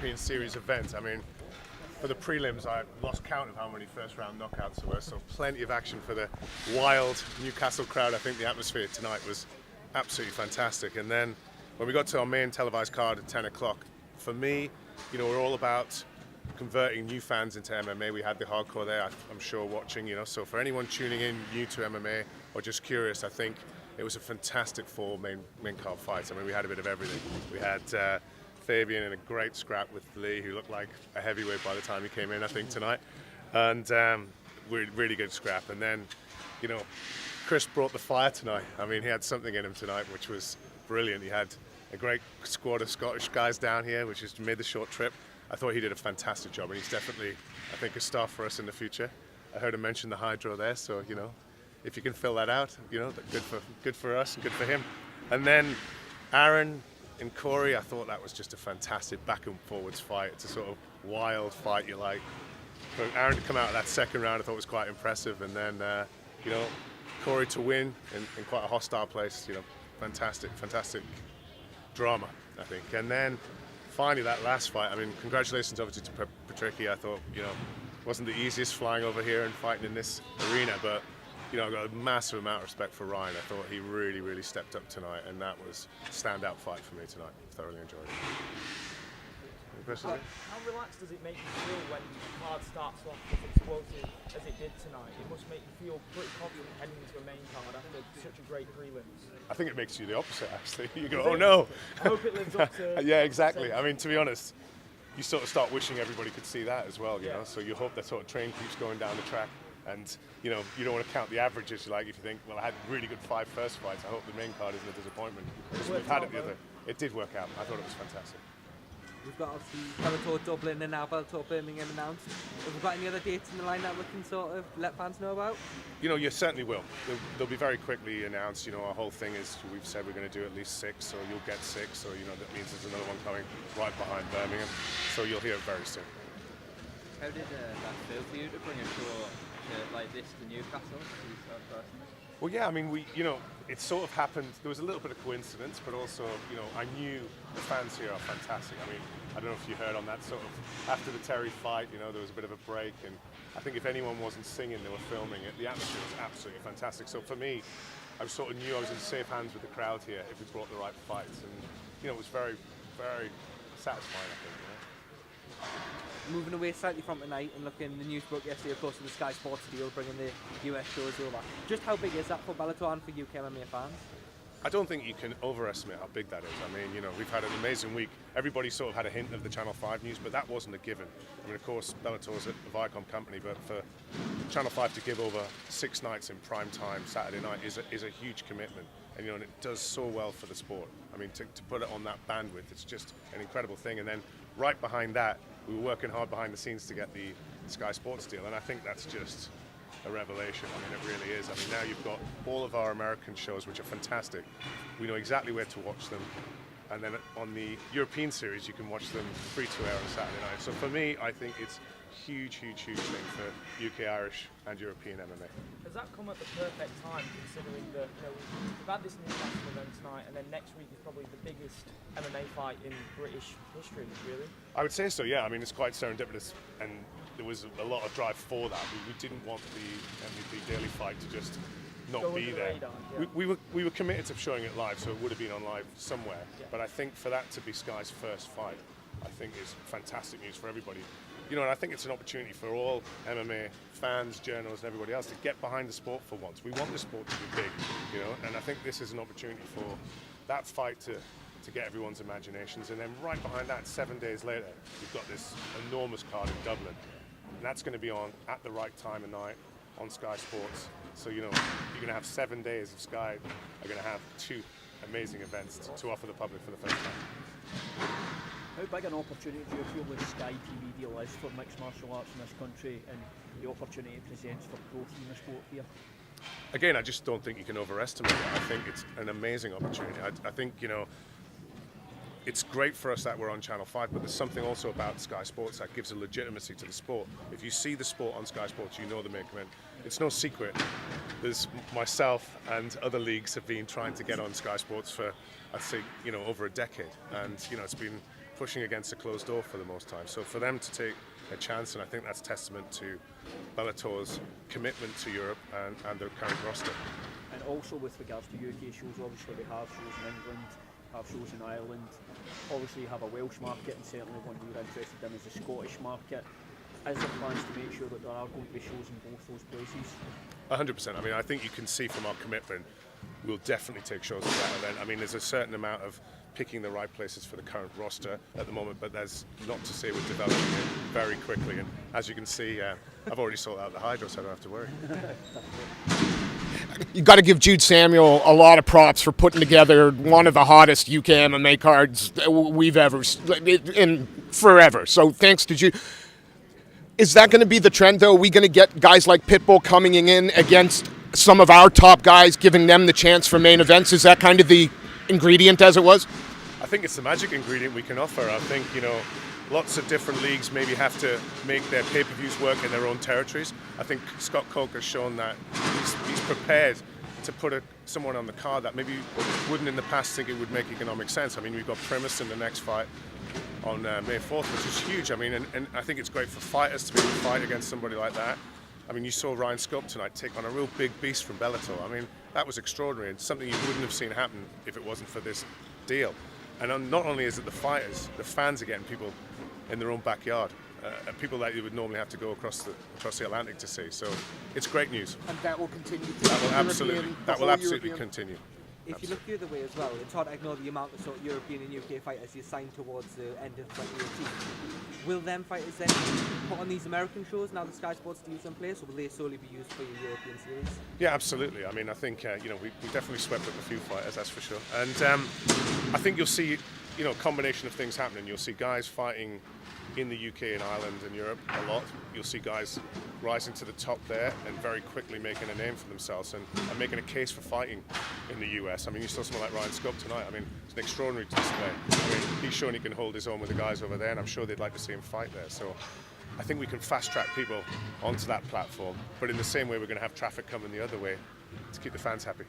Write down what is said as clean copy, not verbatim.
European Series event. I mean, for the prelims, I lost count of how many first-round knockouts there were, so plenty of action for the wild Newcastle crowd. I think the atmosphere tonight was absolutely fantastic. And then when we got to our main televised card at 10 o'clock, for me, we're all about converting new fans into MMA. We had the hardcore there, I'm sure, watching, so for anyone tuning in new to MMA or just curious, I think it was a fantastic 4 main card fights. I mean, we had a bit of everything. We had Fabian in a great scrap with Lee, who looked like a heavyweight by the time he came in, I think, tonight. And really good scrap. And then, Chris brought the fire tonight. I mean, he had something in him tonight, which was brilliant. He had a great squad of Scottish guys down here, which has made the short trip. I thought he did a fantastic job, and he's definitely, I think, a star for us in the future. I heard him mention the hydro there, so, if you can fill that out, good for us and good for him. And then Aaron and Corey, I thought that was just a fantastic back and forwards fight. It's a sort of wild fight you like. For Aaron to come out of that second round, I thought was quite impressive. And then, Corey to win in quite a hostile place, fantastic drama, I think. And then finally that last fight, I mean, congratulations obviously to Patricky. I thought, wasn't the easiest flying over here and fighting in this arena, but I've got a massive amount of respect for Ryan. I thought he really stepped up tonight, and that was a standout fight for me tonight. Thoroughly enjoyed it. Any questions? How relaxed does it make you feel when the card starts off as explosive as it did tonight? It must make you feel pretty confident heading into a main card after such a great prelims. I think it makes you the opposite, actually. You go, oh no! I hope it lives up to... Yeah, exactly. I mean, to be honest, you sort of start wishing everybody could see that as well, you know? So you hope that sort of train keeps going down the track. And, you don't want to count the averages, if you think, well, I had really good 5 first fights. I hope the main card isn't a disappointment. We've had it the other. It did work out. I thought it was fantastic. We've got obviously Bellator Dublin and now Bellator Birmingham announced. Have we got any other dates in the line that we can sort of let fans know about? You certainly will. They'll be very quickly announced. Our whole thing is we've said we're going to do at least 6, so you'll get 6. So, that means there's another one coming right behind Birmingham. So you'll hear it very soon. How did that feel for you to bring a show like this to Newcastle? Well, yeah, I mean, it sort of happened. There was a little bit of coincidence, but also, I knew the fans here are fantastic. I mean, I don't know if you heard on that sort of, after the Terry fight, there was a bit of a break, and I think if anyone wasn't singing, they were filming it. The atmosphere was absolutely fantastic. So for me, I sort of knew I was in safe hands with the crowd here if we brought the right fights. And, it was very, very satisfying, I think. Moving away slightly from tonight and looking, the news broke yesterday, of course, with the Sky Sports deal, bringing the US shows over. Just how big is that for Bellator and for UK MMA fans? I don't think you can overestimate how big that is. I mean, we've had an amazing week. Everybody sort of had a hint of the Channel 5 news, but that wasn't a given. I mean, of course, Bellator's a Viacom company, but for Channel 5 to give over 6 nights in prime time, Saturday night, is a huge commitment. And, and it does so well for the sport. I mean, to put it on that bandwidth, it's just an incredible thing. And then right behind that, we were working hard behind the scenes to get the Sky Sports deal, and I think that's just a revelation. I mean, it really is. I mean, now you've got all of our American shows, which are fantastic. We know exactly where to watch them. And then on the European series, you can watch them free to air on Saturday night. So for me, I think it's huge thing for UK, Irish and European MMA. Has that come at the perfect time, considering that we've had this Newcastle event tonight, and then next week is probably the biggest MMA fight in British history, really? I would say so, yeah. I mean, it's quite serendipitous, and there was a lot of drive for that. We didn't want the MVP Daily fight to just not be there. Radar, yeah. We were committed to showing it live, so it would have been on live somewhere. Yeah. But I think for that to be Sky's first fight, I think is fantastic news for everybody. And I think it's an opportunity for all MMA fans, journalists, and everybody else to get behind the sport for once. We want the sport to be big, and I think this is an opportunity for that fight to get everyone's imaginations. And then right behind that, 7 days later, we've got this enormous card in Dublin. And that's going to be on at the right time of night on Sky Sports. So, you're going to have 7 days of Sky are going to have 2 amazing events to offer the public for the first time. How big an opportunity do you feel the Sky TV deal is for mixed martial arts in this country, and the opportunity it presents for growth in the sport here? Again, I just don't think you can overestimate it. I think it's an amazing opportunity. I think, it's great for us that we're on Channel 5, but there's something also about Sky Sports that gives a legitimacy to the sport. If you see the sport on Sky Sports, you know the main event. It's no secret. There's myself and other leagues have been trying to get on Sky Sports for, I'd say, over a decade. And, it's been pushing against a closed door for the most time. So for them to take a chance, and I think that's testament to Bellator's commitment to Europe and their current roster. And also with regards to UK shows, obviously we have shows in England, have shows in Ireland. Obviously you have a Welsh market, and certainly one we're interested in is the Scottish market. Is there plans to make sure that there are going to be shows in both those places? 100%. I mean, I think you can see from our commitment, we'll definitely take shows at that event. I mean, there's a certain amount of picking the right places for the current roster at the moment, but there's not to say we're developing it very quickly. And as you can see, I've already sold out the Hydro, so I don't have to worry. You got to give Jude Samuel a lot of props for putting together one of the hottest UK MMA cards we've ever in forever. So thanks to Jude. Is that going to be the trend, though? Are we going to get guys like Pitbull coming in against some of our top guys, giving them the chance for main events? Is that kind of the ingredient as it was? I think it's the magic ingredient we can offer. I think, lots of different leagues maybe have to make their pay-per-views work in their own territories. I think Scott Coker has shown that he's prepared to put someone on the card that maybe wouldn't in the past think it would make economic sense. I mean, we've got Primus in the next fight on May 4th, which is huge. I mean, and I think it's great for fighters to be able to fight against somebody like that. I mean, you saw Ryan Scope tonight take on a real big beast from Bellator. I mean, that was extraordinary. It's something you wouldn't have seen happen if it wasn't for this deal. And not only is it the fighters, the fans are getting people in their own backyard, people that you would normally have to go across the Atlantic to see. So it's great news. And that will continue. That will absolutely continue. If you look the other way as well, it's hard to ignore the amount of sort of European and UK fighters you signed towards the end of 2018. Will them fighters then put on these American shows now the Sky Sports deal's in place, or will they solely be used for your European series? Yeah, absolutely. I mean, I think we definitely swept up a few fighters, that's for sure. And I think you'll see a combination of things happening. You'll see guys fighting in the UK and Ireland and Europe a lot. You'll see guys rising to the top there and very quickly making a name for themselves and making a case for fighting in the US. I mean, you saw someone like Ryan Scope tonight. I mean, it's an extraordinary display. I mean, he's shown he can hold his own with the guys over there, and I'm sure they'd like to see him fight there. So I think we can fast track people onto that platform, but in the same way we're going to have traffic coming the other way to keep the fans happy.